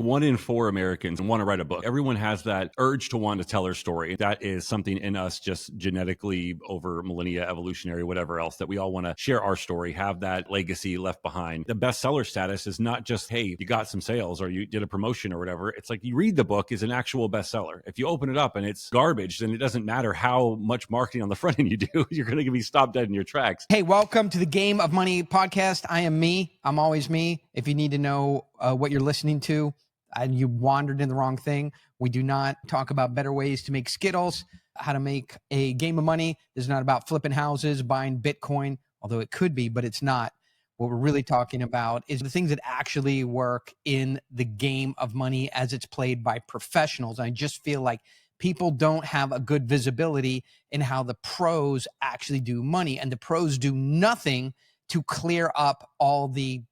1 in 4 Americans want to write a book. Everyone has that urge to want to tell their story. That is something in us just genetically over millennia, evolutionary, whatever else, that we all want to share our story, have that legacy left behind. The bestseller status is not just, hey, you got some sales or you did a promotion or whatever. It's like you read the book is an actual bestseller. If you open it up and it's garbage, then it doesn't matter how much marketing on the front end you do. You're going to be stopped dead in your tracks. Hey, welcome to the Game of Money podcast. I am me. I'm always me. If you need to know what you're listening to, and you wandered in the wrong thing, we do not talk about better ways to make Skittles, how to make a game of money. This is not about flipping houses, buying Bitcoin, although it could be, but it's not. What we're really talking about is the things that actually work in the game of money as it's played by professionals. I just feel like people don't have a good visibility in how the pros actually do money, and the pros do nothing to clear up all the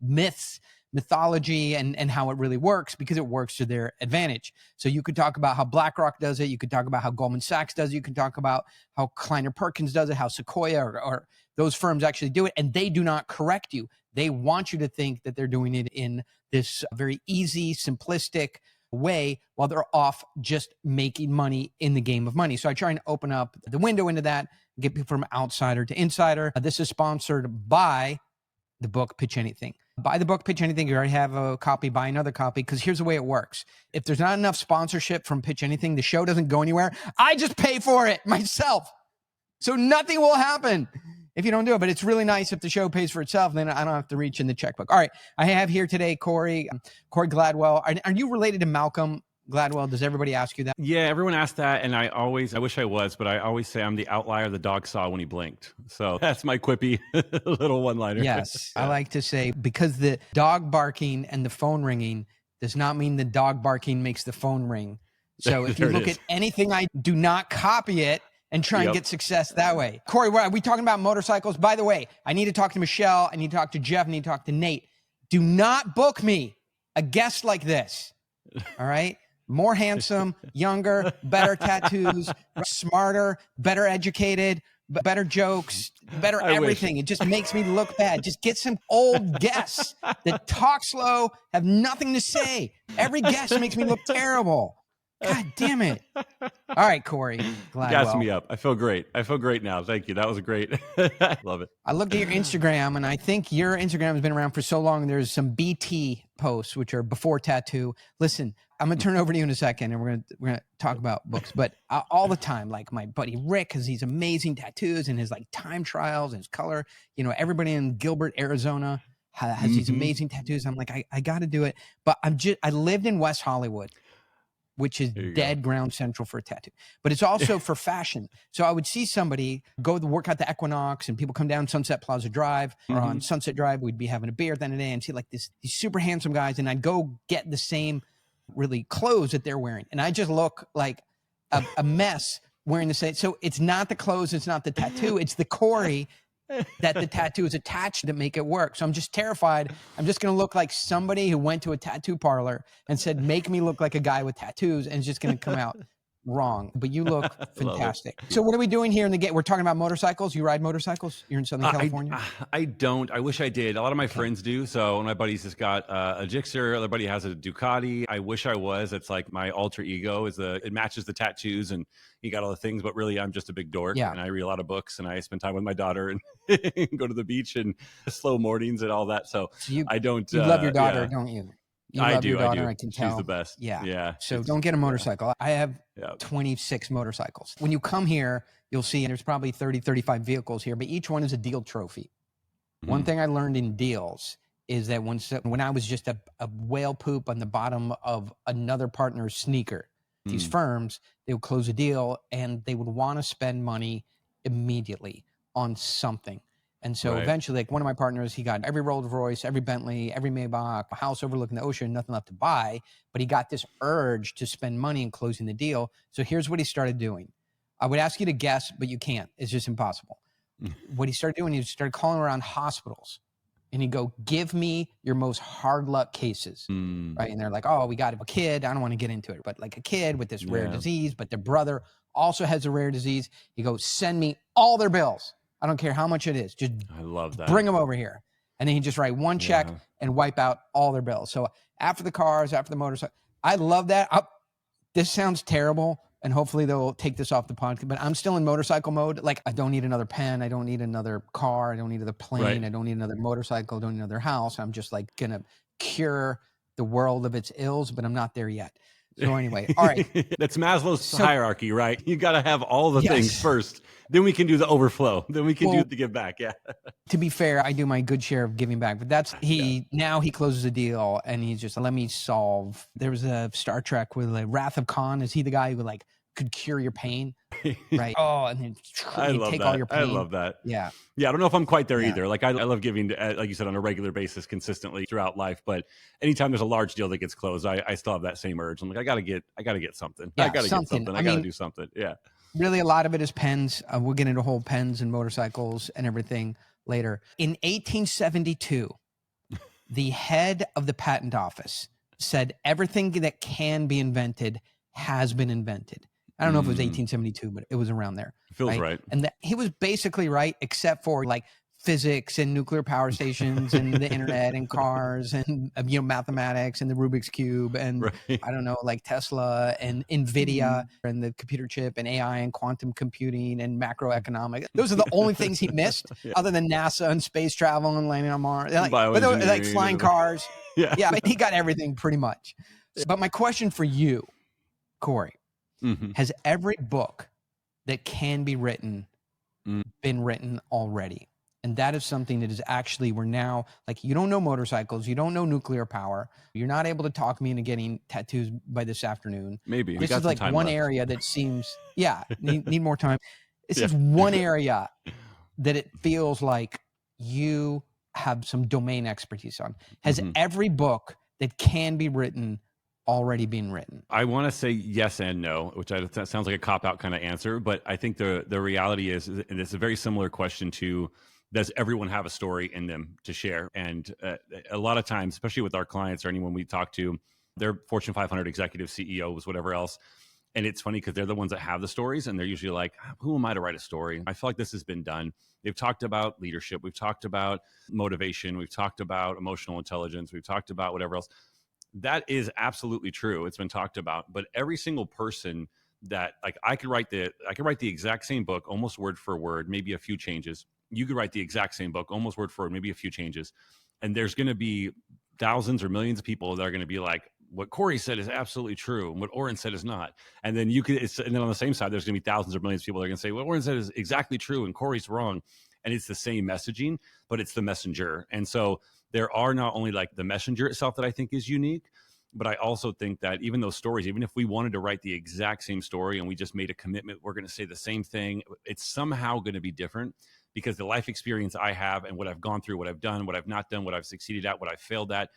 mythology and how it really works, because it works to their advantage. So you could talk about how BlackRock does it. You could talk about how Goldman Sachs does it. You can talk about how Kleiner Perkins does it, how Sequoia or those firms actually do it. And they do not correct you. They want you to think that they're doing it in this very easy, simplistic way while they're off just making money in the game of money. So I try and open up the window into that, get people from outsider to insider. This is sponsored by the book Pitch Anything. Buy the book Pitch Anything. You already have a copy, buy another copy, because here's the way it works. If there's not enough sponsorship from Pitch Anything, the show doesn't go anywhere. I just pay for it myself. So nothing will happen if you don't do it. But it's really nice if the show pays for itself, then I don't have to reach in the checkbook. All right. I have here today Corey Gladwell. Are you related to Malcolm Gladwell? Does everybody ask you that? Yeah, everyone asks that, and I wish I was, but I always say I'm the outlier the dog saw when he blinked. So that's my quippy little one-liner. Yes, Yeah. I like to say, because the dog barking and the phone ringing does not mean the dog barking makes the phone ring. So if you look at anything, I do not copy it and try and get success that way. Corey, are we talking about motorcycles? By the way, I need to talk to Michelle. I need to talk to Jeff. I need to talk to Nate. Do not book me a guest like this. All right? More handsome, younger, better tattoos, smarter, better educated, better jokes, better everything. It just makes me look bad. Just get some old guests that talk slow, have nothing to say. Every guest makes me look terrible. God damn it. All right, Corey Gladwell. Gas me up. I feel great. I feel great now. Thank you. That was great. Love it. I looked at your Instagram, and I think your Instagram has been around for so long. There's some BT posts, which are before tattoo. Listen, I'm going to turn it over to you in a second, and we're going to talk about books. But all the time, like my buddy Rick has these amazing tattoos and his like time trials and his color. You know, everybody in Gilbert, Arizona has these amazing tattoos. I'm like, I got to do it. But I lived in West Hollywood, which is dead ground central for a tattoo, but it's also for fashion. So I would see somebody go to work at the Equinox, and people come down Sunset Plaza Drive or on Sunset Drive. We'd be having a beer at the end of the day and see like these super handsome guys. And I'd go get the same really clothes that they're wearing. And I just look like a mess wearing the same. So it's not the clothes. It's not the tattoo. It's the Corey that the tattoo is attached to make it work. So I'm just terrified. I'm just going to look like somebody who went to a tattoo parlor and said, make me look like a guy with tattoos, and it's just going to come out wrong. But you look fantastic. So what are we doing here in the game? We're talking about motorcycles. You ride motorcycles? You're in Southern California? I don't. I wish I did. A lot of my friends do. So one of my buddies has got a Gixxer. Other buddy has a Ducati. I wish I was. It's like my alter ego it matches the tattoos, and he got all the things, but really I'm just a big dork. Yeah. And I read a lot of books, and I spend time with my daughter and go to the beach and slow mornings and all that. So I don't. You love your daughter, don't you? You love your daughter, I can tell. She's the best. Yeah. So don't get a motorcycle. I have 26 motorcycles. When you come here, you'll see there's probably 30, 35 vehicles here, but each one is a deal trophy. One thing I learned in deals is that when I was just a whale poop on the bottom of another partner's sneaker, these firms, they would close a deal and they would want to spend money immediately on something. And so eventually, like one of my partners, he got every Rolls Royce, every Bentley, every Maybach, a house overlooking the ocean, nothing left to buy. But he got this urge to spend money in closing the deal. So here's what he started doing. I would ask you to guess, but you can't. It's just impossible. What he started doing, he started calling around hospitals. And he'd go, give me your most hard luck cases. Right. And they're like, oh, we got a kid. I don't want to get into it, but like a kid with this rare disease, but their brother also has a rare disease. He goes, send me all their bills. I don't care how much it is. Just I love that. Bring them over here. And then he'd just write one check and wipe out all their bills. So after the cars, after the motorcycle. I love that. This sounds terrible, and hopefully they'll take this off the podcast, but I'm still in motorcycle mode. Like, I don't need another pen. I don't need another car. I don't need another plane. Right. I don't need another motorcycle. I don't need another house. I'm just like going to cure the world of its ills, but I'm not there yet. So anyway, all right. That's Maslow's hierarchy, right? You got to have all the things first. Then we can do the overflow. Then we can do the give back. Yeah. To be fair, I do my good share of giving back, but that's now he closes a deal and he's just, let me solve. There was a Star Trek with like Wrath of Khan. Is he the guy who like could cure your pain? Right. Oh, and then take all your pain. I love that. Yeah. Yeah. I don't know if I'm quite there either. Like I love giving, like you said, on a regular basis, consistently throughout life. But anytime there's a large deal that gets closed, I still have that same urge. I'm like, I gotta get something. Yeah, I gotta get something. I gotta do something. Yeah. Really, a lot of it is pens. We'll get into whole pens and motorcycles and everything later. In 1872, the head of the patent office said everything that can be invented has been invented. I don't know if it was 1872, but it was around there. Feels right. And he was basically right, except for like physics and nuclear power stations and the internet and cars and mathematics and the Rubik's Cube and I don't know, like Tesla and NVIDIA and the computer chip and AI and quantum computing and macroeconomics. Those are the only things he missed other than NASA and space travel and landing on Mars. Like flying cars. Yeah, he got everything pretty much. But my question for you, Corey, has every book that can be written been written already? And that is something that is actually, we're now, like, you don't know motorcycles, you don't know nuclear power, you're not able to talk me into getting tattoos by this afternoon. Maybe. This is like one area that seems, need more time. This is one area that it feels like you have some domain expertise on. Has every book that can be written already been written? I want to say yes and no, which that sounds like a cop-out kind of answer, but I think the reality is, and it's a very similar question to, does everyone have a story in them to share? And a lot of times, especially with our clients or anyone we talk to, they're Fortune 500 executive CEOs, whatever else. And it's funny because they're the ones that have the stories and they're usually like, who am I to write a story? I feel like this has been done. They've talked about leadership. We've talked about motivation. We've talked about emotional intelligence. We've talked about whatever else. That is absolutely true. It's been talked about, but every single person that, like, I could write the exact same book, almost word for word, maybe a few changes. You could write the exact same book, almost word for word, maybe a few changes. And there's going to be thousands or millions of people that are going to be like, what Corey said is absolutely true, and what Oren said is not. And then and then on the same side, there's going to be thousands or millions of people that are going to say, what Oren said is exactly true, and Corey's wrong. And it's the same messaging, but it's the messenger. And so there are not only like the messenger itself that I think is unique, but I also think that even those stories, even if we wanted to write the exact same story and we just made a commitment, we're going to say the same thing, it's somehow going to be different because the life experience I have and what I've gone through, what I've done, what I've not done, what I've succeeded at, what I've failed at,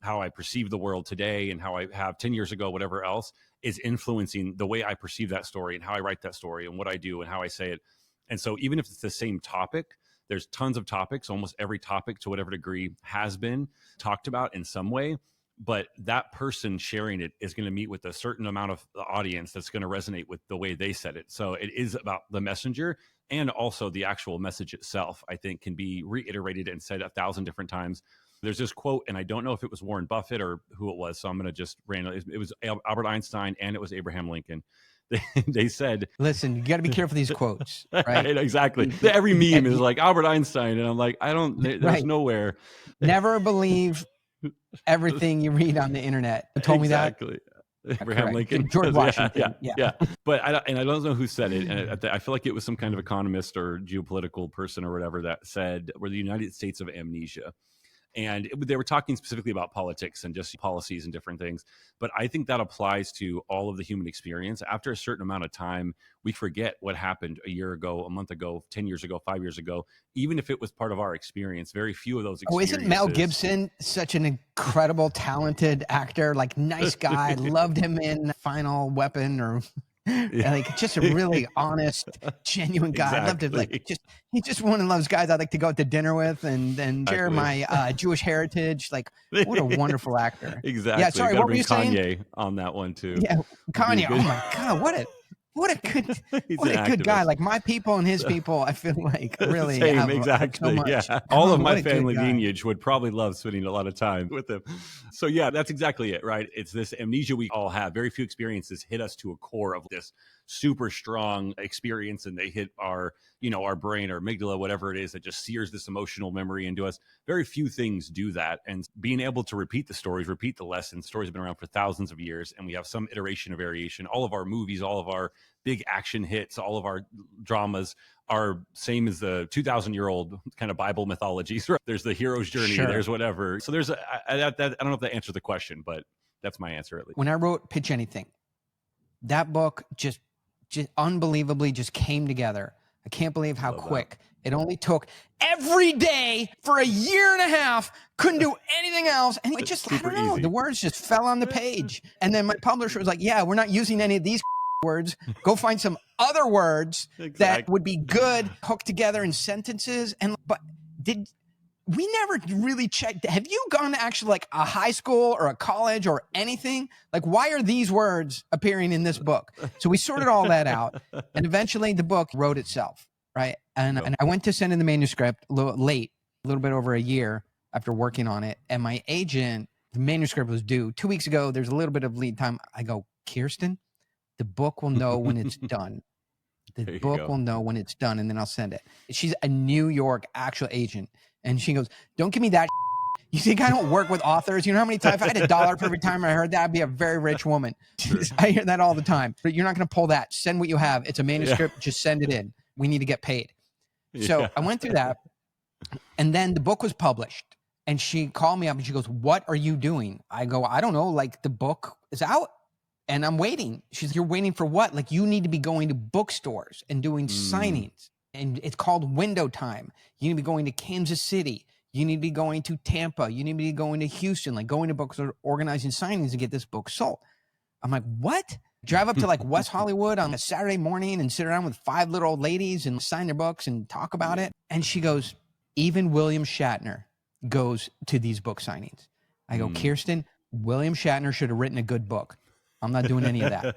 how I perceive the world today and how I have 10 years ago, whatever else, is influencing the way I perceive that story and how I write that story and what I do and how I say it. And so even if it's the same topic, there's tons of topics, almost every topic to whatever degree has been talked about in some way. But that person sharing it is going to meet with a certain amount of the audience that's going to resonate with the way they said it. So it is about the messenger, and also the actual message itself, I think, can be reiterated and said 1,000 different times. There's this quote, and I don't know if it was Warren Buffett or who it was, so I'm going to just randomly. It was Albert Einstein and it was Abraham Lincoln. They said, listen, you got to be careful these quotes, right? Exactly. Every meme is like Albert Einstein, and I'm like, there's nowhere. Never believe everything you read on the internet. You told me that. Exactly. Abraham Lincoln, George Washington. Yeah. But I don't know who said it, and I feel like it was some kind of economist or geopolitical person or whatever that said, "We're the United States of amnesia." And they were talking specifically about politics and just policies and different things. But I think that applies to all of the human experience. After a certain amount of time, we forget what happened a year ago, a month ago, 10 years ago, 5 years ago, even if it was part of our experience. Very few of those experiences. Isn't Mel Gibson such an incredible, talented actor? Like, nice guy. Loved him in Final Weapon or... Yeah. Like, just a really honest, genuine guy. Exactly. I loved it. Like, he's just one of those guys I'd like to go out to dinner with and share my Jewish heritage. Like, what a wonderful actor. Exactly. Yeah. Sorry. What were you saying? Kanye on that one too. Yeah. Kanye. Oh my God. What What a good, He's what an a good guy. activist. Like my people and his people, I feel like really Same, have so exactly. much. Yeah. All of What my a good family guy. lineage would probably love spending a lot of time with him. So yeah, that's exactly it, right? It's this amnesia we all have. Very few experiences hit us to a core of this super strong experience, and they hit our, our brain or amygdala, whatever it is, that just sears this emotional memory into us. Very few things do that. And being able to repeat the stories, repeat the lessons, stories have been around for thousands of years, and we have some iteration of variation. All of our movies, all of our big action hits, all of our dramas are same as the 2,000-year-old kind of Bible mythologies. Right? There's the hero's journey, Sure. there's whatever. So there's I don't know if that answers the question, but that's my answer at least. When I wrote Pitch Anything, that book just unbelievably just came together. I can't believe how quick. It only took every day for a year and a half, couldn't do anything else. And it just, I don't know, easy. The words just fell on the page. And then my publisher was like, yeah, we're not using any of these words. Go find some other words that would be good, hooked together in sentences. But we never really checked. Have you gone to actually like a high school or a college or anything? Like, why are these words appearing in this book? So we sorted all that out. And eventually the book wrote itself, right? And I went to send in the manuscript a little late, a little bit over a year after working on it. And my agent, the manuscript was due 2 weeks ago. There's a little bit of lead time. I go, Kirsten, the book will know when it's done. The book will know when it's done, and then I'll send it. She's a New York actual agent. And she goes, don't give me that. You think I don't work with authors? You know how many times if I had $1 for every time I heard that, I'd be a very rich woman. Sure. I hear that all the time. But you're not going to pull that. Send what you have. It's a manuscript. Yeah. Just send it in. We need to get paid. So I went through that. And then the book was published. And she called me up and she goes, what are you doing? I go, I don't know. Like the book is out and I'm waiting. She's, you're waiting for what? Like you need to be going to bookstores and doing signings. And it's called window time. You need to be going to Kansas City. You need to be going to Tampa. You need to be going to Houston, like going to bookstores, organizing signings to get this book sold. I'm like, what? Drive up to like West Hollywood on a Saturday morning and sit around with 5 little old ladies and sign their books and talk about it. And she goes, even William Shatner goes to these book signings. I go, Kirsten, William Shatner should have written a good book. I'm not doing any of that.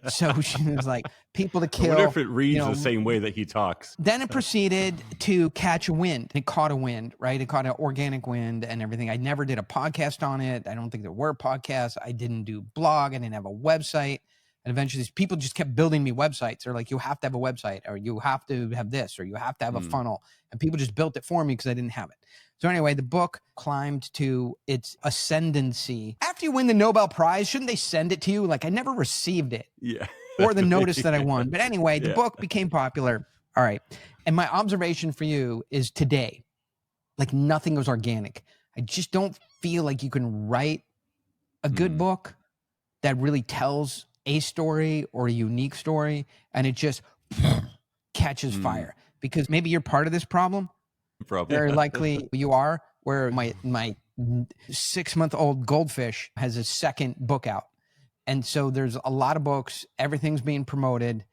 So she was like, people to kill. I wonder if it reads the same way that he talks. Then it proceeded to catch a wind. It caught a wind, right? It caught an organic wind and everything. I never did a podcast on it. I don't think there were podcasts. I didn't do blog. I didn't have a website. And eventually these people just kept building me websites. They're like, you have to have a website, or you have to have this, or you have to have a funnel. And people just built it for me because I didn't have it. So anyway, the book climbed to its ascendancy. After you win the Nobel Prize, shouldn't they send it to you? Like I never received it. Yeah. Or the notice that I won. But anyway, the book became popular. All right. And my observation for you is today, like nothing was organic. I just don't feel like you can write a good book that really tells a story or a unique story and it just catches fire. Because maybe you're part of this problem. Probably. Very likely you are, where my 6-month-old goldfish has a second book out. And so there's a lot of books, everything's being promoted,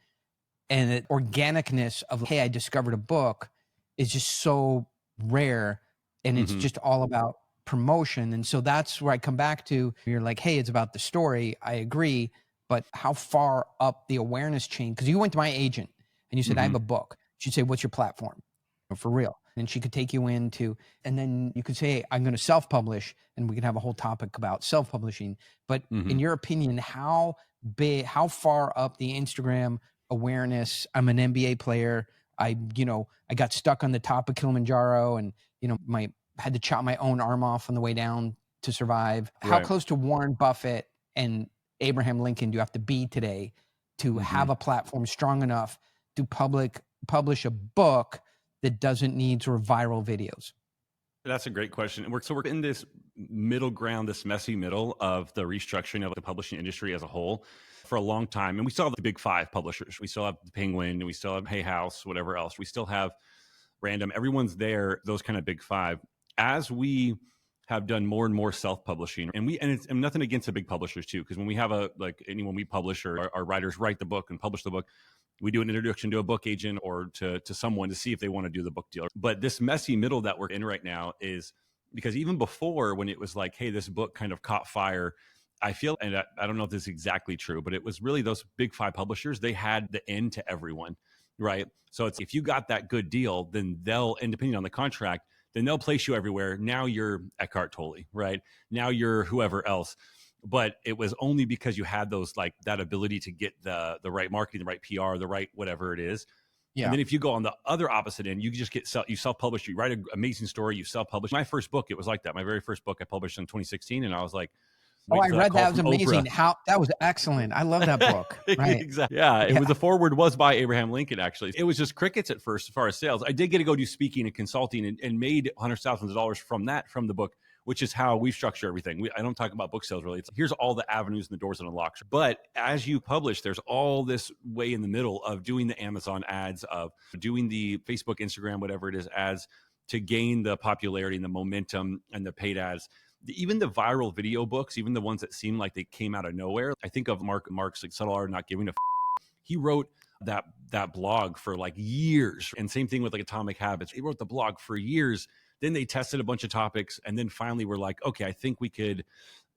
and the organicness of, hey, I discovered a book is just so rare, and it's just all about promotion. And so that's where I come back to, you're like, hey, it's about the story. I agree, but how far up the awareness chain? Because you went to my agent and you said, I have a book. She'd say, what's your platform? For real. And she could take you into, and then you could say, hey, I'm going to self-publish, and we can have a whole topic about self-publishing. But in your opinion, how far up the Instagram awareness? I'm an NBA player. I got stuck on the top of Kilimanjaro and, had to chop my own arm off on the way down to survive. Right. How close to Warren Buffett and Abraham Lincoln do you have to be today to have a platform strong enough to publish a book that doesn't need sort of viral videos? That's a great question. We're in this middle ground, this messy middle of the restructuring of the publishing industry as a whole for a long time. And we still have the big 5 publishers. We still have the Penguin, and we still have Hay House, whatever else. We still have Random. Everyone's there, those kind of big 5. As we have done more and more self-publishing, and it's nothing against the big publishers too, because when we have when we publish, or our writers write the book and publish the book, we do an introduction to a book agent or to someone to see if they want to do the book deal. But this messy middle that we're in right now is because even before, when it was like, hey, this book kind of caught fire I feel, and I don't know if this is exactly true, but it was really those big 5 publishers, they had the end to everyone, right? So it's, if you got that good deal, then they'll, and depending on the contract, then they'll place you everywhere. Now you're Eckhart Tolle, right? Now you're whoever else. But it was only because you had those, like that ability to get the right marketing, the right PR, the right whatever it is. Yeah. And then if you go on the other opposite end, you just get you self-publish, you write an amazing story, you self-publish. My first book, it was like that. My very first book I published in 2016, and I was like, oh, I read that. It was amazing. That was excellent. I love that book. Right. Exactly. Yeah. It was, the foreword was by Abraham Lincoln, actually. It was just crickets at first as far as sales. I did get to go do speaking and consulting and made hundreds of thousands of dollars from the book, which is how we structure everything. I don't talk about book sales really. It's here's all the avenues and the doors and unlocks. But as you publish, there's all this way in the middle of doing the Amazon ads, of doing the Facebook, Instagram, whatever it is, ads to gain the popularity and the momentum and the paid ads. Even the viral video books, even the ones that seem like they came out of nowhere. I think of Mark's like Subtle Art of Not Giving a F. He wrote that blog for like years. And same thing with like Atomic Habits. He wrote the blog for years. Then they tested a bunch of topics. And then finally we're like, okay, I think we could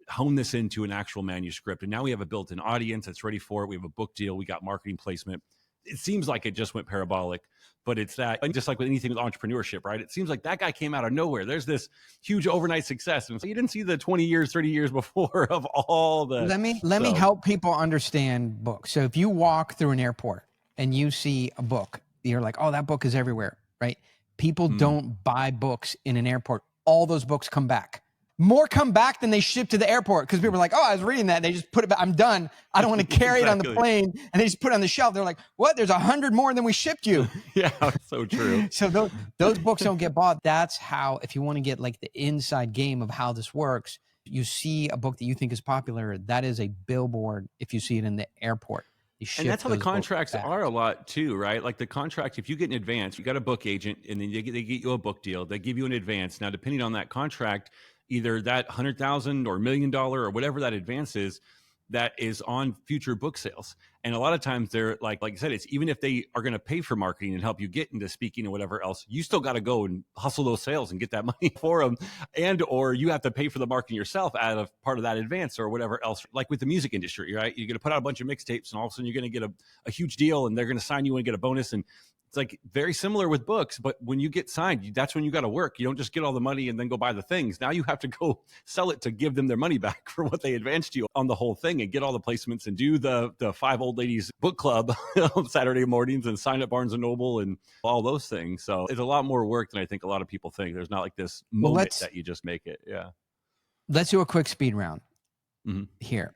hone this into an actual manuscript. And now we have a built-in audience that's ready for it. We have a book deal. We got marketing placement. It seems like it just went parabolic, but it's that, just like with anything with entrepreneurship, right? It seems like that guy came out of nowhere. There's this huge overnight success. And so you didn't see the 20 years, 30 years before of all the... Let me help people understand books. So if you walk through an airport and you see a book, you're like, oh, that book is everywhere, right? People don't buy books in an airport. All those books come back. More come back than they ship to the airport, because people are like, oh, I was reading that. And they just put it back. I'm done. I don't want to carry it on the plane. And they just put it on the shelf. They're like, what? There's 100 more than we shipped you. Yeah, so true. So those books don't get bought. That's how, if you want to get like the inside game of how this works, you see a book that you think is popular, that is a billboard if you see it in the airport. And that's how the contracts are a lot too, right? Like the contract, if you get an advance, you got a book agent, and then they get you a book deal. They give you an advance. Now, depending on that contract, either that $100,000 or $1 million or whatever that advance is, that is on future book sales. And a lot of times they're like I said, it's even if they are going to pay for marketing and help you get into speaking or whatever else, you still got to go and hustle those sales and get that money for them. And, or you have to pay for the marketing yourself out of part of that advance or whatever else. Like with the music industry, right? You're going to put out a bunch of mixtapes and all of a sudden you're going to get a huge deal and they're going to sign you and get a bonus. And it's like very similar with books, but when you get signed, that's when you got to work. You don't just get all the money and then go buy the things. Now you have to go sell it to give them their money back for what they advanced you on the whole thing, and get all the placements and do the 5 old ladies book club on Saturday mornings and sign at Barnes and Noble and all those things. So it's a lot more work than I think a lot of people think. There's not like this moment that you just make it. Yeah. Let's do a quick speed round here.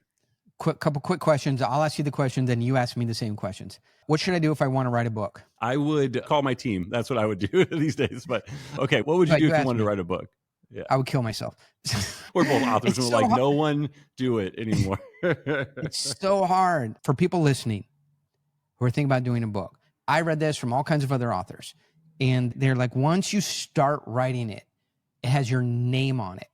Couple quick questions. I'll ask you the questions and you ask me the same questions. What should I do if I want to write a book? I would call my team. That's what I would do these days. But okay, what would you do if you wanted to write a book? Yeah, I would kill myself. We're both authors. We're so like, no one do it anymore. It's so hard for people listening who are thinking about doing a book. I read this from all kinds of other authors, and they're like, once you start writing it, it has your name on it.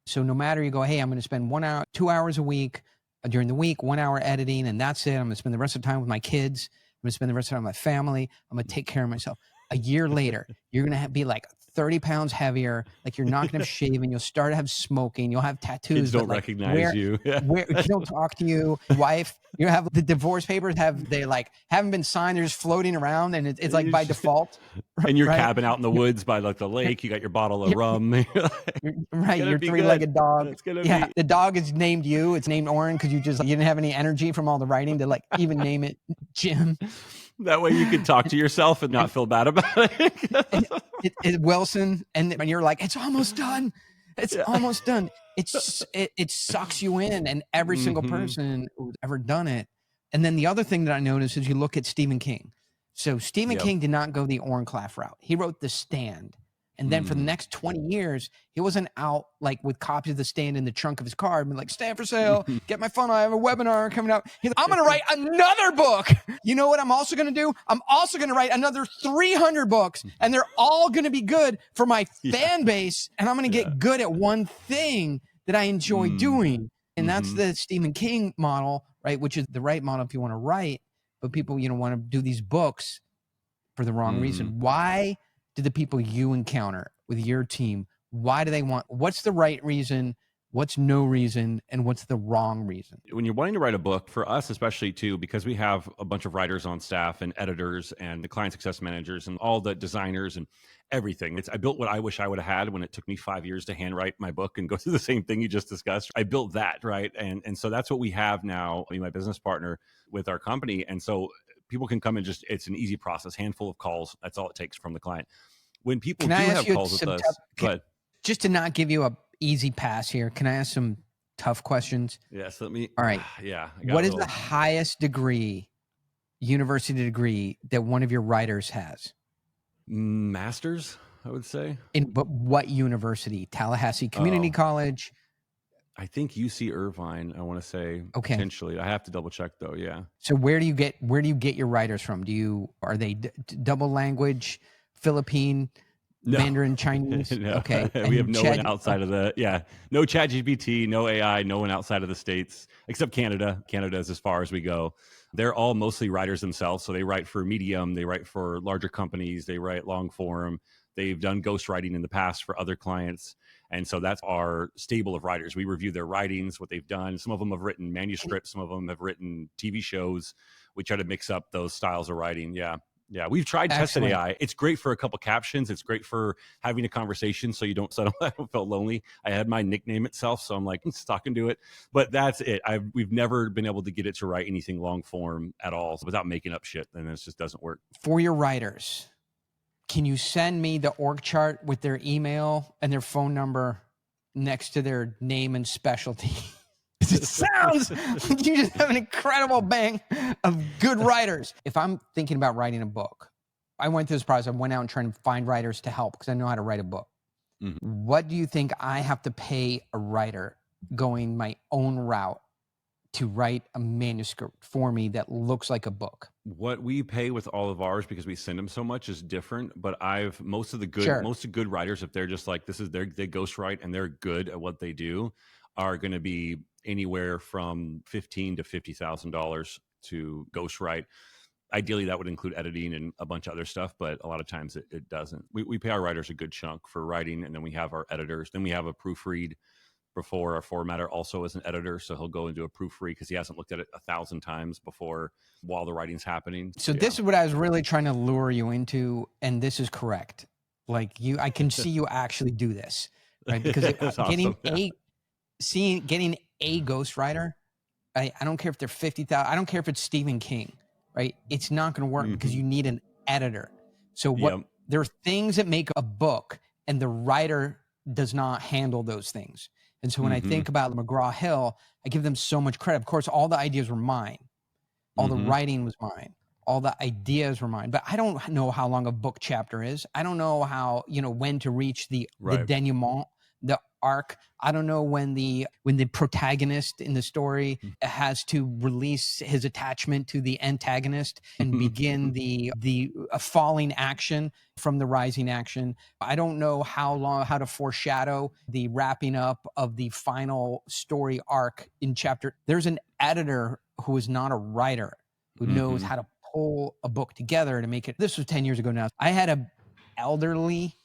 So no matter you go, hey, I'm going to spend 1 hour, 2 hours a week during the week, 1 hour editing, and that's it. I'm going to spend the rest of the time with my kids. I'm going to spend the rest of the time with my family. I'm going to take care of myself. A year later, you're going to be like 30 pounds heavy. Like you're not going to have shaving. You'll start to have smoking. You'll have tattoos. Kids don't recognize you. Where kids don't talk to you. Wife, you have the divorce papers haven't been signed. They're just floating around, and it's like by default. And your cabin out in the woods by like the lake. You got your bottle of rum. Your 3-legged dog. The dog is named you. It's named Oren because you didn't have any energy from all the writing to like even name it Jim. That way you can talk to yourself and not feel bad about it. It's Wilson, and you're like, it's almost done. It's almost done. It sucks you in, and every single person who's ever done it. And then the other thing that I noticed is you look at Stephen King. So Stephen King did not go the Oren Klaff route. He wrote The Stand. And then for the next 20 years, he wasn't out like with copies of The Stand in the trunk of his car and like, stand for sale, get my phone. I have a webinar coming up. He's like, I'm going to write another book. You know what I'm also going to do? I'm also going to write another 300 books, and they're all going to be good for my fan base. And I'm going to get good at one thing that I enjoy doing. And that's the Stephen King model, right? Which is the right model if you want to write, but people, want to do these books for the wrong reason. Why do the people you encounter with your team, why do they want, what's the right reason What's no reason and what's the wrong reason? When you're wanting to write a book, for us especially too, because we have a bunch of writers on staff and editors and the client success managers and all the designers and everything. I built what I wish I would have had when it took me 5 years to handwrite my book and go through the same thing you just discussed. I built that, right? And so that's what we have now, me, my business partner, with our company. And so people can come and it's an easy process, handful of calls. That's all it takes from the client. When people do have calls with us, but just to not give you a easy pass here, can I ask some tough questions? Yes, let me. All right. Yeah. What is the highest degree, university degree, that one of your writers has? Master's, I would say. But what university? Tallahassee Community College? I think UC Irvine, I want to say. Okay. Potentially. I have to double check though. Yeah. So where do you get your writers from? Are they double language, Philippine, No. Mandarin, Chinese? No. Okay. We have no one outside of no ChatGPT, no AI, no one outside of the States, except Canada. Canada is as far as we go. They're all mostly writers themselves. So they write for Medium, they write for larger companies, they write long form. They've done ghostwriting in the past for other clients. And so that's our stable of writers. We review their writings, what they've done. Some of them have written manuscripts. Some of them have written TV shows. We try to mix up those styles of writing. Yeah. Yeah, we've tried tested AI. It's great for a couple captions. It's great for having a conversation so you don't settle. I felt lonely. I had my nickname itself, so I'm like, I'm just talking to it. But that's it. We've never been able to get it to write anything long form at all without making up shit. And it just doesn't work. For your writers, can you send me the org chart with their email and their phone number next to their name and specialty? It sounds like you just have an incredible bank of good writers. If I'm thinking about writing a book, I went through this process. I went out and trying to find writers to help because I know how to write a book. Mm-hmm. What do you think I have to pay a writer going my own route to write a manuscript for me that looks like a book? What we pay with all of ours, because we send them so much, is different. But most of the good writers, if they're just like they ghostwrite and they're good at what they do, are going to be anywhere from $15,000 to $50,000 to ghostwrite. Ideally, that would include editing and a bunch of other stuff, but a lot of times it doesn't. We pay our writers a good chunk for writing, and then we have our editors. Then we have a proofread before. Our formatter also is an editor, so he'll go into a proofread because he hasn't looked at it 1,000 times before while the writing's happening. So this is what I was really trying to lure you into, and this is correct. Like I can see you actually do this, right? Because getting a ghostwriter, I don't care if they're 50,000. I don't care if it's Stephen King, right? It's not going to work because you need an editor. So there are things that make a book, and the writer does not handle those things. And so when I think about McGraw-Hill, I give them so much credit. Of course, all the ideas were mine. All the writing was mine. All the ideas were mine. But I don't know how long a book chapter is. I don't know how, when to reach the denouement, the arc. I don't know when the protagonist in the story has to release his attachment to the antagonist and begin the falling action from the rising action. I don't know how to foreshadow the wrapping up of the final story arc in chapter. There's an editor who is not a writer who knows how to pull a book together to make it. This was 10 years ago now. I had a elderly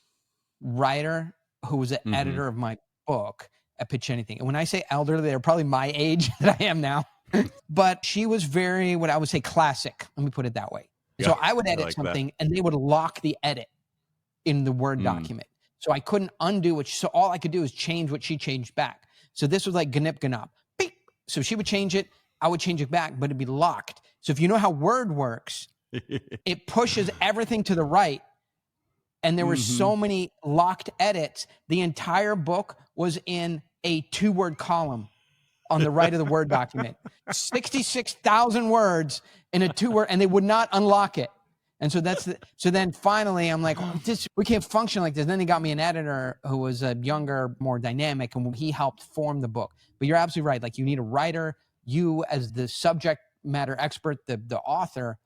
writer who was an editor of my book at Pitch Anything. And when I say elderly, they're probably my age that I am now. But she was very, what I would say, classic. Let me put it that way. Yeah, so I would edit something and they would lock the edit in the Word document. So I couldn't undo it. So all I could do is change what she changed back. So this was like gnip gnop. Beep. So she would change it. I would change it back, but it'd be locked. So if you know how Word works, it pushes everything to the right. And there were so many locked edits. The entire book was in a 2-word column on the right of the Word document. 66,000 words in a 2-word, and they would not unlock it. And so so then finally I'm like, we can't function like this. Then they got me an editor who was a younger, more dynamic, and he helped form the book. But you're absolutely right. Like, you need a writer. You, as the subject matter expert, the author,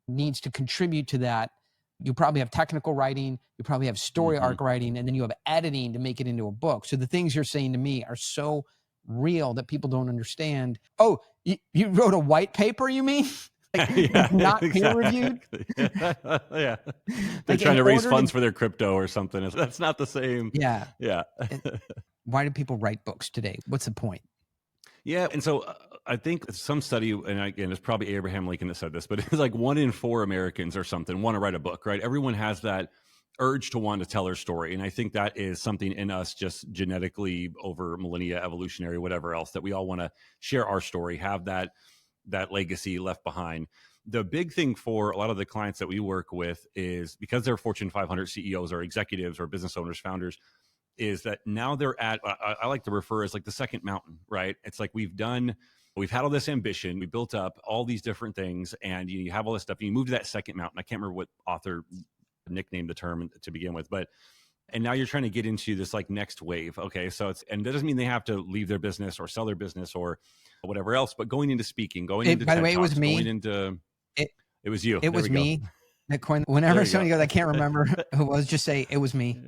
needs to contribute to that. You probably have technical writing, you probably have story arc writing, and then you have editing to make it into a book. So the things you're saying to me are so real that people don't understand. Oh, you wrote a white paper, you mean? Yeah, not peer reviewed. exactly. Yeah. They're Like, trying in to raise order funds to, for their crypto or something. That's not the same. yeah. Yeah. Why do people write books today? What's the point? Yeah. And so I think some study, and again, it's probably Abraham Lincoln that said this, but it's like 1 in 4 Americans or something want to write a book, right? Everyone has that urge to want to tell their story. And I think that is something in us just genetically over millennia, evolutionary, whatever else, that we all want to share our story, have that legacy left behind. The big thing for a lot of the clients that we work with is because they're Fortune 500 CEOs or executives or business owners, founders, is that now they're at, I like to refer as like the second mountain, right? It's like we've had all this ambition, we built up all these different things, and you have all this stuff, and you move to that second mountain. I can't remember what author nicknamed the term to begin with, but and now you're trying to get into this like next wave. Okay. So and that doesn't mean they have to leave their business or sell their business or whatever else, but going into speaking, going into By the TED way, it was Talks, me. going into, It, it was you. it There was we go. me that coined. Whenever somebody go. goes, I can't remember who it was, just say it was me.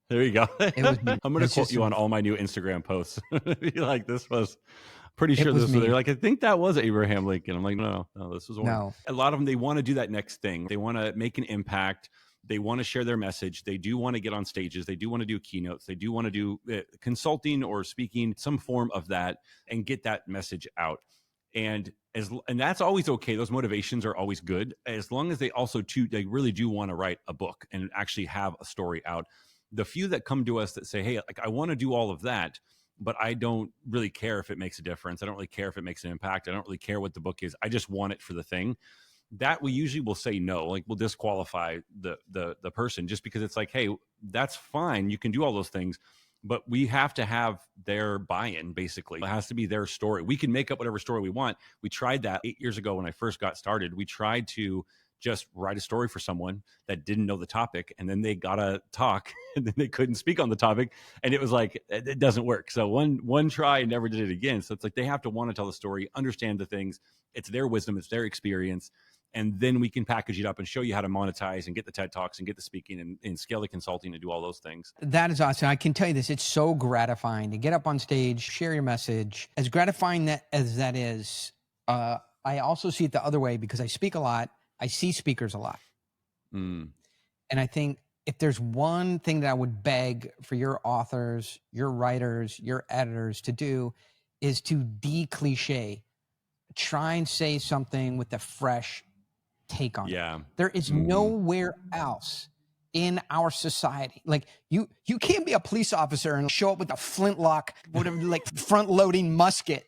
There you go. It was me. I'm going to quote you on all my new Instagram posts. Be like, this was pretty It sure was this was, me. they're like, I think that was Abraham Lincoln. I'm like, no, this was Oren. No. A lot of them, they want to do that next thing. They want to make an impact. They want to share their message. They do want to get on stages. They do want to do keynotes. They do want to do consulting or speaking, some form of that, and get that message out. And that's always okay. Those motivations are always good, as long as they also they really do want to write a book and actually have a story out. The few that come to us that say, hey, like, I want to do all of that, but I don't really care if it makes a difference. I don't really care if it makes an impact. I don't really care what the book is. I just want it for the thing. That we usually will say no, like we'll disqualify the person, just because it's like, hey, that's fine. You can do all those things, but we have to have their buy-in. Basically, it has to be their story. We can make up whatever story we want. We tried that 8 years ago when I first got started. We tried to just write a story for someone that didn't know the topic, and then they got to talk and then they couldn't speak on the topic. And it was like, it doesn't work. So one try and never did it again. So it's like, they have to want to tell the story, understand the things. It's their wisdom, it's their experience. And then we can package it up and show you how to monetize and get the TED Talks and get the speaking and scale the consulting and do all those things. That is awesome. I can tell you this. It's so gratifying to get up on stage, share your message. As gratifying as that is, I also see it the other way, because I speak a lot. I see speakers a lot. And I think if there's one thing that I would beg for your authors, your writers, your editors to do, is to de-cliche. Try and say something with a fresh take on it. There is nowhere else in our society. Like, you can't be a police officer and show up with a flintlock, whatever, like front-loading musket.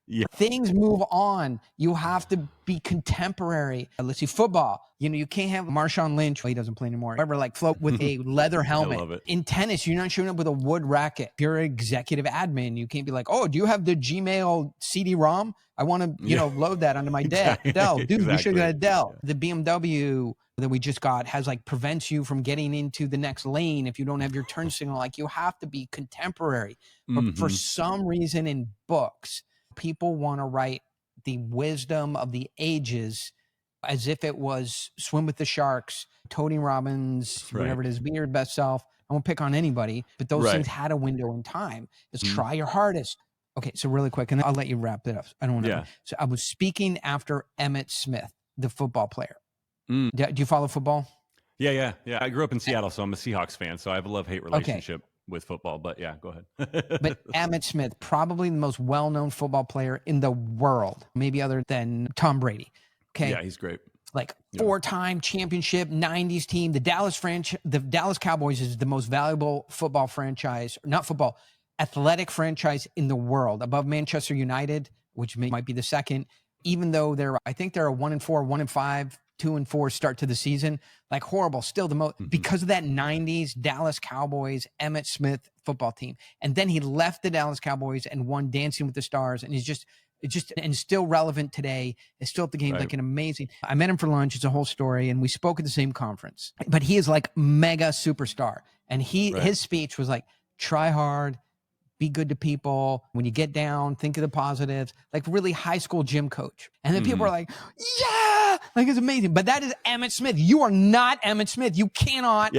Yeah. Things move on. You have to be contemporary. Let's see, football. You can't have Marshawn Lynch. Well, he doesn't play anymore. Ever like float with a leather helmet. I love it. In tennis, you're not showing up with a wood racket. If you're an executive admin, you can't be like, oh, do you have the Gmail CD-ROM? I want to, load that onto my Dell. Dude, you should get a Dell. The BMW that we just got has like prevents you from getting into the next lane if you don't have your turn signal. Like, you have to be contemporary. But for some reason in books, people want to write the wisdom of the ages as if it was Swim with the Sharks, Tony Robbins, whatever it is, be your best self. I won't pick on anybody, but those things had a window in time. Just try your hardest. Okay, so really quick, and I'll let you wrap it up. I don't want to. Yeah. So I was speaking after Emmitt Smith, the football player. Do you follow football? Yeah. I grew up in Seattle, so I'm a Seahawks fan. So I have a love-hate relationship with football, but yeah, go ahead. But Emmitt Smith, probably the most well-known football player in the world, maybe other than Tom Brady. Okay. Yeah, he's great. Like 4-time championship, 90s team. The Dallas Cowboys is the most valuable football franchise, not football, athletic franchise in the world, above Manchester United, which might be the second, even though I think they're a 1-4, 1-5, 2-4 start to the season. Like, horrible. Still the most, because of that 90s Dallas Cowboys, Emmitt Smith football team. And then he left the Dallas Cowboys and won Dancing with the Stars. And he's and still relevant today. Is still at the game, like an amazing. I met him for lunch. It's a whole story. And we spoke at the same conference, but he is like mega superstar. And his speech was like, try hard, be good to people. When you get down, think of the positives, like really high school gym coach. And then people are like, yeah, like it's amazing. But that is Emmett Smith. You are not Emmett Smith. You cannot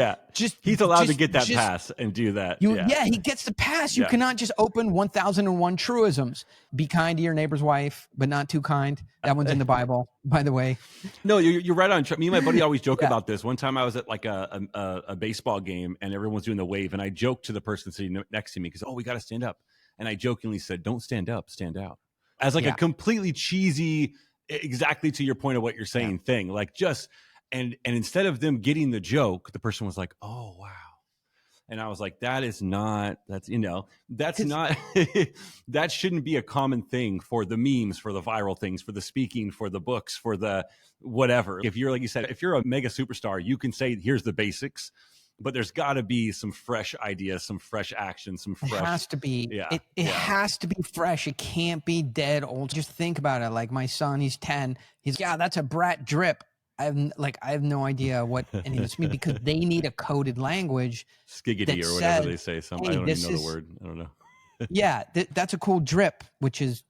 he's allowed to get that pass and do that. He gets the pass. You cannot just open 1001 truisms. Be kind to your neighbor's wife, but not too kind. That one's in the Bible, by the way. No, you're right on. Me and my buddy always joke about this. One time I was at like a baseball game and everyone's doing the wave, and I joked to the person sitting next to me because, we got to stand up. And I jokingly said, don't stand up, stand out. As like a completely cheesy, exactly to your point of what you're saying thing. Like just, and instead of them getting the joke, the person was like, oh, wow. And I was like, that shouldn't be a common thing for the memes, for the viral things, for the speaking, for the books, for the whatever. If you're, like you said, if you're a mega superstar, you can say, here's the basics. But there's got to be some fresh ideas, some fresh action, some fresh. It has to be. It has to be fresh. It can't be dead old. Just think about it. Like my son, he's 10. He's that's a brat drip. I have no idea what any of this means because they need a coded language. Skiggity or whatever they say. I don't even know the word. I don't know. That's a cool drip, which is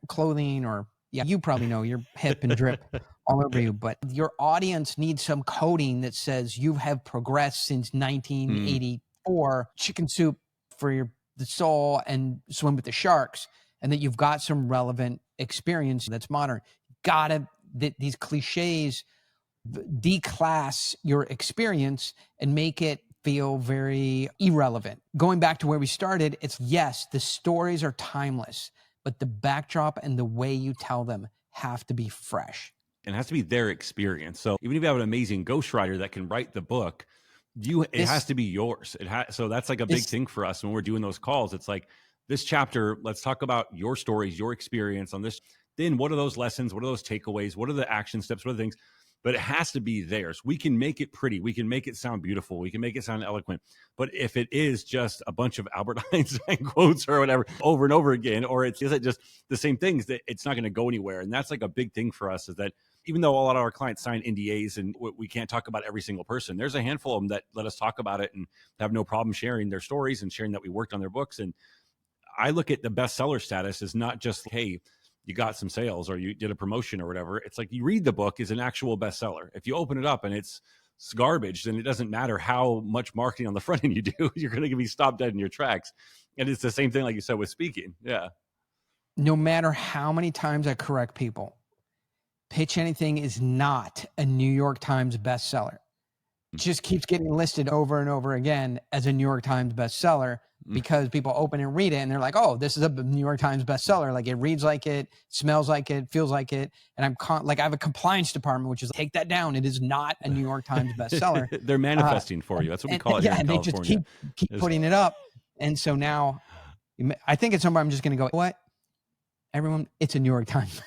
clothing or you probably know you're hip and drip all over you, but your audience needs some coding that says you have progressed since 1984, chicken soup for the soul and swim with the sharks, and that you've got some relevant experience that's modern. These cliches declass your experience and make it feel very irrelevant. Going back to where we started, it's yes, the stories are timeless, but the backdrop and the way you tell them have to be fresh. And it has to be their experience. So even if you have an amazing ghostwriter that can write the book, it has to be yours. So that's like a big thing for us when we're doing those calls. It's like, this chapter, let's talk about your stories, your experience on this. Then what are those lessons? What are those takeaways? What are the action steps? What are the things? But it has to be theirs. We can make it pretty. We can make it sound beautiful. We can make it sound eloquent. But if it is just a bunch of Albert Einstein quotes or whatever over and over again, or is it just the same things, that it's not going to go anywhere. And that's like a big thing for us, is that even though a lot of our clients sign NDAs and we can't talk about every single person, there's a handful of them that let us talk about it and have no problem sharing their stories and sharing that we worked on their books. And I look at the bestseller status as not just, hey, you got some sales or you did a promotion or whatever. It's like, you read the book is an actual bestseller. If you open it up and it's garbage, then it doesn't matter how much marketing on the front end you do, you're going to be stopped dead in your tracks. And it's the same thing, like you said, with speaking. Yeah. No matter how many times I correct people, Pitch Anything is not a New York Times bestseller. It just keeps getting listed over and over again as a New York Times bestseller because people open and read it and they're like, oh, this is a New York Times bestseller. Like, it reads like it, smells like it, feels like it. And I have a compliance department, which is take that down. It is not a New York Times bestseller. They're manifesting for you. That's what we call it here in and California. They just keep putting it up. And so now I think at some point I'm just going to go, what? Everyone, it's a New York Times.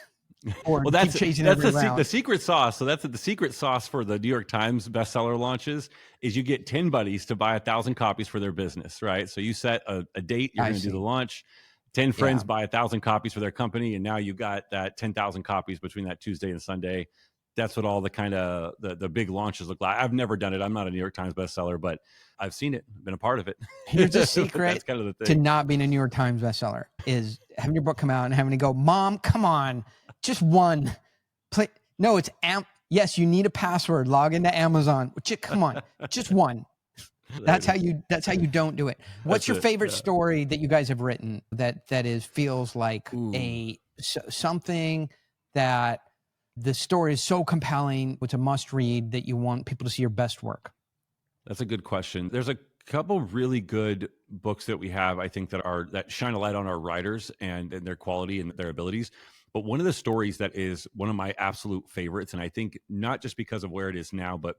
Or that's the secret sauce. So that's the secret sauce for the New York Times bestseller launches is you get 10 buddies to buy 1,000 copies for their business, right? So you set a date, you're going to do the launch. 10 friends buy 1,000 copies for their company, and now you got that 10,000 copies between that Tuesday and Sunday. That's what all the kind of the big launches look like. I've never done it. I'm not a New York Times bestseller, but I've seen it, been a part of it. Here's a secret that's kind of the thing. to not being a New York Times bestseller is having your book come out and having to go, Mom, come on, just one. No, it's yes, you need a password. Log into Amazon. Come on, just one. That's how you don't do it. What's your favorite story that you guys have written that feels like something that the story is so compelling, it's a must read that you want people to see your best work? That's a good question. There's a couple really good books that we have, I think, that shine a light on our writers and their quality and their abilities. But one of the stories that is one of my absolute favorites, and I think not just because of where it is now, but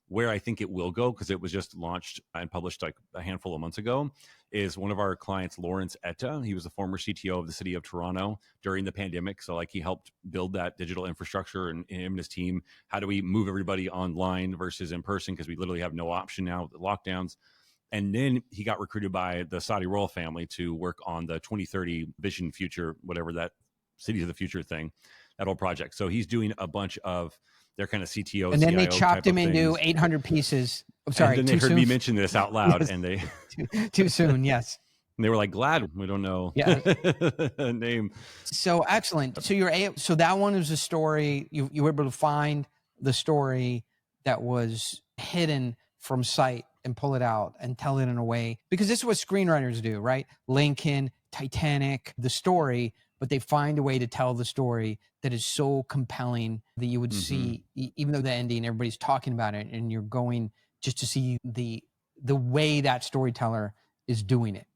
where I think it will go, because it was just launched and published like a handful of months ago, is one of our clients, Lawrence Etta. He was the former CTO of the city of Toronto during the pandemic. So like he helped build that digital infrastructure, and him and his team, how do we move everybody online versus in person? Because we literally have no option now with the lockdowns. And then he got recruited by the Saudi royal family to work on the 2030 Vision Future, whatever that Cities of the Future thing, that whole project. So he's doing a bunch of their kind of CTO, and then CIO they chopped him into 800 pieces. I'm sorry, and then they heard me mention this out loud, yes. and they too soon. Yes. And they were like, glad we don't know Yeah. name. So excellent. So so that one was a story you were able to find the story that was hidden from sight and pull it out and tell it in a way, because this is what screenwriters do, right? Lincoln, Titanic, the story, but they find a way to tell the story that is so compelling that you would see, even though the ending, everybody's talking about it, and you're going just to see the way that storyteller is doing it.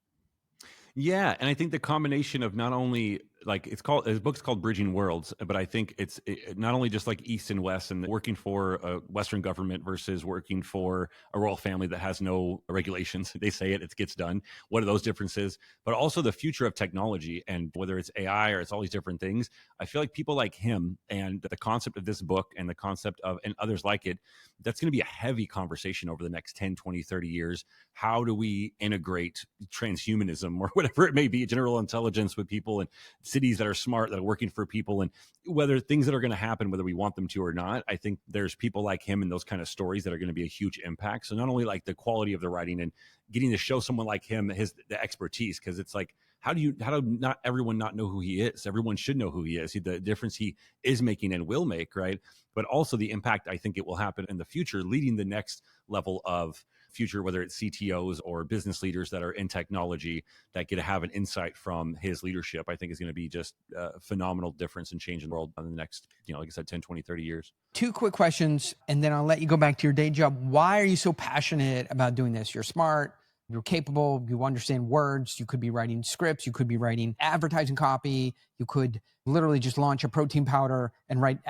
Yeah, and I think the combination of not only like his book's called Bridging Worlds, but I think it's not only just like East and West and working for a Western government versus working for a royal family that has no regulations. They say it gets done. What are those differences? But also the future of technology, and whether it's AI or it's all these different things. I feel like people like him and the concept of this book and the concept of, and others like it, that's going to be a heavy conversation over the next 10, 20, 30 years. How do we integrate transhumanism or whatever it may be, general intelligence with people, and cities that are smart, that are working for people, and whether things that are going to happen, whether we want them to or not. I think there's people like him and those kind of stories that are going to be a huge impact. So not only like the quality of the writing and getting to show someone like him the expertise, because it's like, how do not everyone not know who he is? Everyone should know who he is. The difference he is making and will make, right? But also the impact I think it will happen in the future, leading the next level of future, whether it's CTOs or business leaders that are in technology that get to have an insight from his leadership. I think is going to be just a phenomenal difference and change in the world in the next, like I said, 10, 20, 30 years. Two quick questions, and then I'll let you go back to your day job. Why are you so passionate about doing this? You're smart, you're capable, you understand words, you could be writing scripts, you could be writing advertising copy, you could literally just launch a protein powder and write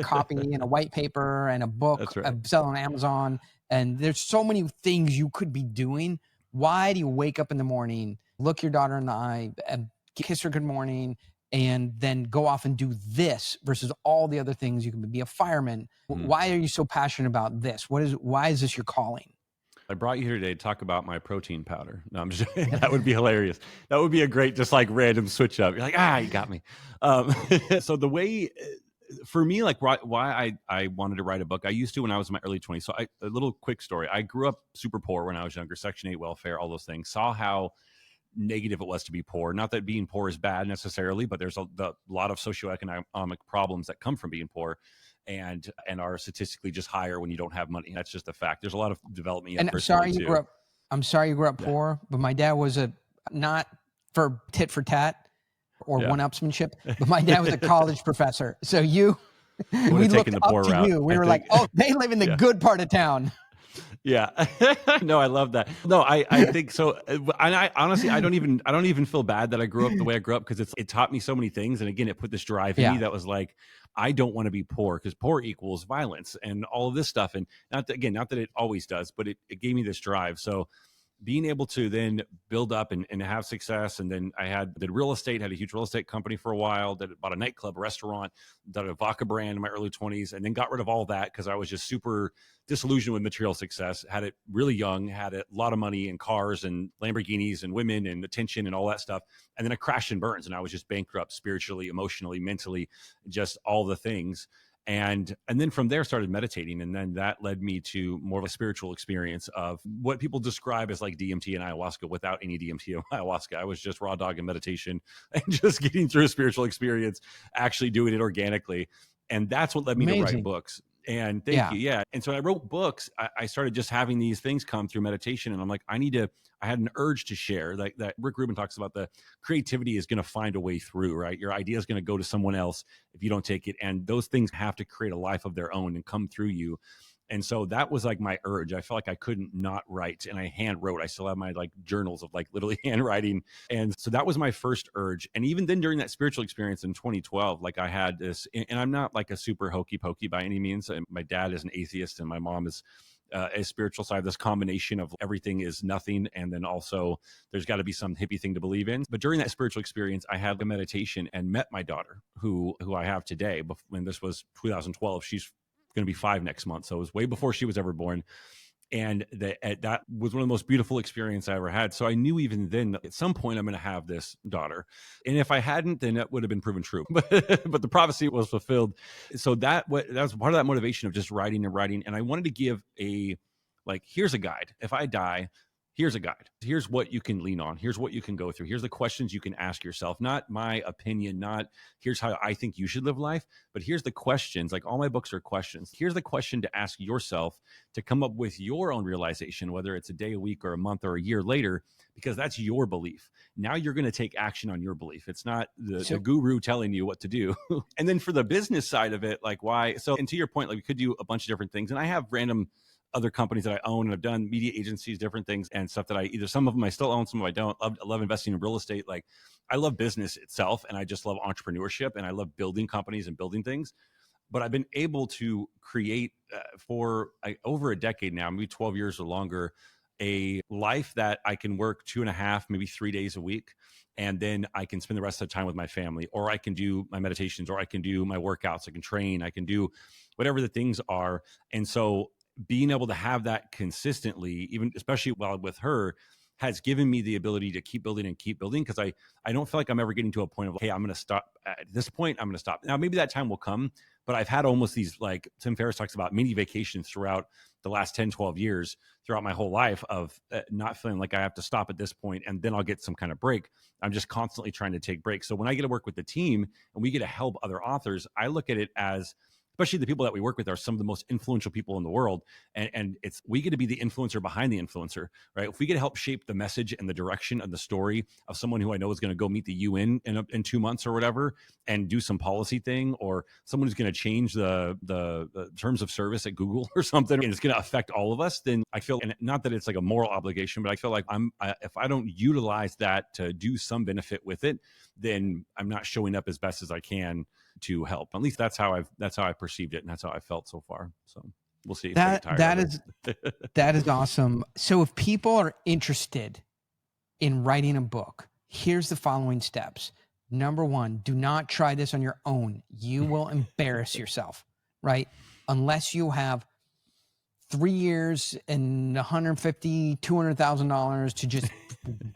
copy and a white paper and a book. That's right. Sell on Amazon. And there's so many things you could be doing. Why do you wake up in the morning, look your daughter in the eye, and kiss her good morning, and then go off and do this versus all the other things? You can be a fireman. Why are you so passionate about this? Why is this your calling? I brought you here today to talk about my protein powder. No, I'm just that would be hilarious. That would be a great, just like random switch up. You're like, you got me. So the way, for me, like why I wanted to write a book, I used to when I was in my early 20s. So a little quick story. I grew up super poor when I was younger, Section 8 welfare, all those things. Saw how negative it was to be poor. Not that being poor is bad necessarily, but there's a lot of socioeconomic problems that come from being poor, and are statistically just higher when you don't have money. That's just a fact. There's a lot of development. And I'm sorry you grew up poor, but my dad was not for tit for tat or one-upsmanship, but my dad was a college professor. So we looked up to you. We were like, oh, they live in the good part of town. Yeah. No, I love that. No, I think so. And I honestly, I don't even feel bad that I grew up the way I grew up, because it taught me so many things. And again, it put this drive in me that was like, I don't want to be poor, because poor equals violence and all of this stuff. And not that it always does, but it gave me this drive. So being able to then build up and have success. And then I did real estate, had a huge real estate company for a while, bought a nightclub, a restaurant, did a vodka brand in my early 20s, and then got rid of all that because I was just super disillusioned with material success. Had it really young, had a lot of money and cars and Lamborghinis and women and attention and all that stuff. And then I crashed and burns, and I was just bankrupt spiritually, emotionally, mentally, just all the things. And then from there started meditating. And then that led me to more of a spiritual experience of what people describe as like DMT and ayahuasca, without any DMT or ayahuasca. I was just raw dog and meditation and just getting through a spiritual experience, actually doing it organically. And that's what led me to write books. And thank you. Yeah. And so I wrote books. I started just having these things come through meditation. And I'm like, I had an urge to share. Like that Rick Rubin talks about, the creativity is going to find a way through, right? Your idea is going to go to someone else if you don't take it. And those things have to create a life of their own and come through you. And so that was like my urge. I felt like I couldn't not write, and I hand wrote. I still have my like journals of like literally handwriting. And so that was my first urge. And even then during that spiritual experience in 2012, like I had this, and I'm not like a super hokey pokey by any means. My dad is an atheist and my mom is a spiritual side, this combination of everything is nothing. And then also there's got to be some hippie thing to believe in. But during that spiritual experience, I had a meditation and met my daughter who I have today. When this was 2012, she's going to be 5 next month. So it was way before she was ever born. And that was one of the most beautiful experiences I ever had. So I knew even then that at some point I'm going to have this daughter. And if I hadn't, then that would have been proven true. But the prophecy was fulfilled. So that was part of that motivation of just writing and writing. And I wanted to give here's a guide. If I die, here's a guide. Here's what you can lean on. Here's what you can go through. Here's the questions you can ask yourself. Not my opinion, not here's how I think you should live life, but here's the questions. Like all my books are questions. Here's the question to ask yourself to come up with your own realization, whether it's a day, a week, or a month, or a year later, because that's your belief. Now you're going to take action on your belief. It's not the guru telling you what to do. And then for the business side of it, like why? So, and to your point, like we could do a bunch of different things. And I have random other companies that I own, and I've done media agencies, different things and stuff that I either, some of them I still own, some of them I don't. I love investing in real estate. Like I love business itself, and I just love entrepreneurship, and I love building companies and building things. But I've been able to create for over a decade now, maybe 12 years or longer, a life that I can work 2.5, maybe 3 days a week. And then I can spend the rest of the time with my family, or I can do my meditations, or I can do my workouts, I can train, I can do whatever the things are. And so being able to have that consistently, even especially while with her, has given me the ability to keep building and keep building, because I don't feel like I'm ever getting to a point of, hey, I'm going to stop at this point. I'm going to stop. Now, maybe that time will come, but I've had almost these, like Tim Ferriss talks about, mini vacations throughout the last 10, 12 years, throughout my whole life, of not feeling like I have to stop at this point and then I'll get some kind of break. I'm just constantly trying to take breaks. So when I get to work with the team and we get to help other authors, I look at it as, especially the people that we work with are some of the most influential people in the world. And it's, we get to be the influencer behind the influencer, right? If we get to help shape the message and the direction of the story of someone who I know is going to go meet the UN in 2 months or whatever, and do some policy thing, or someone who's going to change the terms of service at Google or something, and it's going to affect all of us, then I feel, and not that it's like a moral obligation, but I feel like if I don't utilize that to do some benefit with it, then I'm not showing up as best as I can to help. At least that's how I perceived it, and that's how I felt so far. So we'll see. That is awesome. So if people are interested in writing a book, here's the following steps. Number one, do not try this on your own. You will embarrass yourself, right? Unless you have 3 years and $150,000, $200,000 to just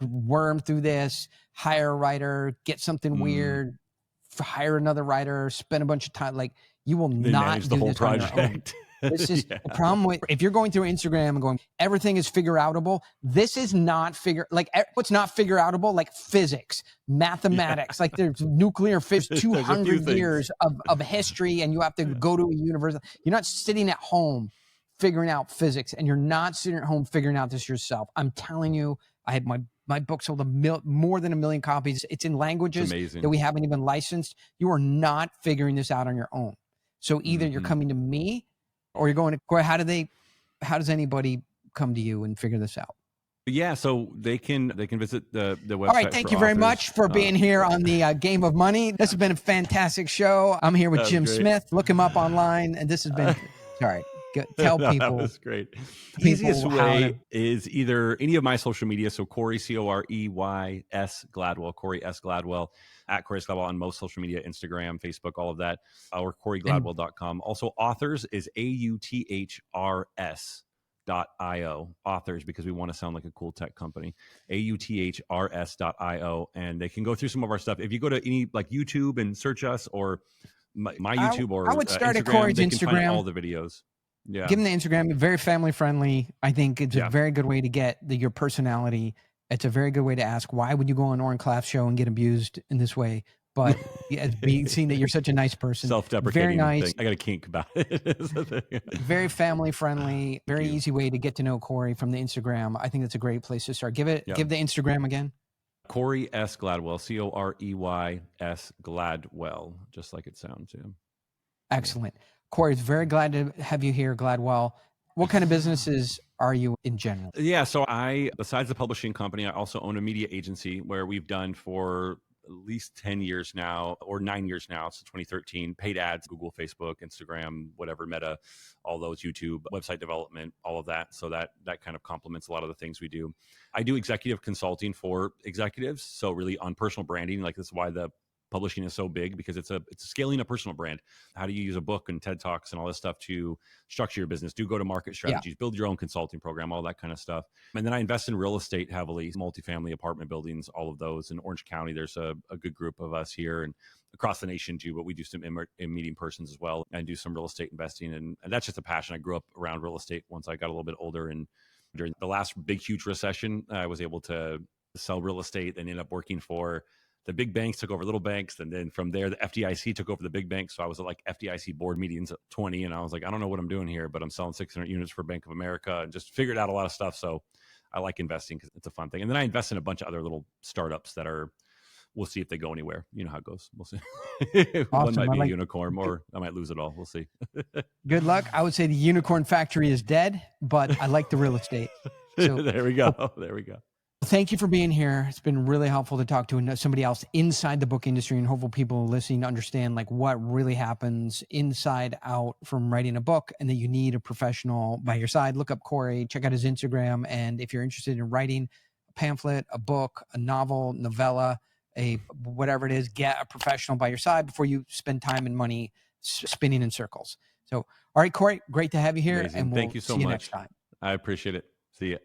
worm through this, hire a writer, get something weird, hire another writer, spend a bunch of time. Like, you will not do this on your own. This is the problem with, if you're going through Instagram and going, everything is figure outable. This is not what's not figure outable, like physics, mathematics, like there's nuclear physics, 200 years of history, and you have to go to a university. You're not sitting at home figuring out physics, and you're not sitting at home figuring out this yourself. I'm telling you, I had my book sold more than 1 million copies. It's in languages that we haven't even licensed. You are not figuring this out on your own. So either you're coming to me, or you're going to Corey. How does anybody come to you and figure this out? Yeah, so they can visit the website. All right, thank you very much for being here on the Game of Money. This has been a fantastic show. I'm here with Jim Smith. Look him up online, and this has been sorry. Tell people. That was great. Easiest way is either any of my social media. So Corey, Coreys Gladwell, Corey S. Gladwell, at Corey S. Gladwell on most social media, Instagram, Facebook, all of that, or CoreyGladwell.com. Also, authors is AUTHRS.io. Authors, because we want to sound like a cool tech company. AUTHRS.io. And they can go through some of our stuff. If you go to any like YouTube and search us, or my YouTube, or I would start Instagram, at Corey's they can Instagram. find all the videos. Yeah. Give them the Instagram. Very family friendly. I think it's a very good way to get your personality. It's a very good way to ask, why would you go on Oren Klaff's show and get abused in this way? But seeing that you're such a nice person, self-deprecating, very nice. Thing. I got a kink about it. Very family friendly. Very easy way to get to know Corey from the Instagram. I think that's a great place to start. Give the Instagram again. Corey S. Gladwell, COREYS Gladwell, just like it sounds. Yeah. Excellent. Corey, it's very glad to have you here, Gladwell. What kind of businesses are you in general? Yeah, so besides the publishing company, I also own a media agency where we've done for at least 10 years now, or 9 years now, so 2013, paid ads, Google, Facebook, Instagram, whatever, Meta, all those, YouTube, website development, all of that. So that kind of complements a lot of the things we do. I do executive consulting for executives. So really on personal branding, like this is why the publishing is so big, because it's scaling a personal brand. How do you use a book and TED Talks and all this stuff to structure your business, do go-to-market strategies, build your own consulting program, all that kind of stuff. And then I invest in real estate heavily, multifamily apartment buildings, all of those. In Orange County, there's a good group of us here, and across the nation too, but we do some in meeting persons as well, and do some real estate investing. And that's just a passion. I grew up around real estate once I got a little bit older, and During the last big, huge recession, I was able to sell real estate and end up working for the big banks, took over little banks. And then from there, the FDIC took over the big banks. So I was at like FDIC board meetings at 20. And I was like, I don't know what I'm doing here, but I'm selling 600 units for Bank of America and just figured out a lot of stuff. So I like investing because it's a fun thing. And then I invest in a bunch of other little startups that are, we'll see if they go anywhere. You know how it goes. We'll see. One might be a unicorn or I might lose it all. We'll see. Good luck. I would say the unicorn factory is dead, but I like the real estate. So there we go. There we go. Thank you for being here. It's been really helpful to talk to somebody else inside the book industry, and hopefully people listening to understand like what really happens inside out from writing a book, and that you need a professional by your side. Look up Corey, check out his Instagram. And if you're interested in writing a pamphlet, a book, a novel, novella, whatever it is, get a professional by your side before you spend time and money spinning in circles. So, all right, Corey, great to have you here. Amazing. And we'll Thank you so see you much. next time. I appreciate it. See ya.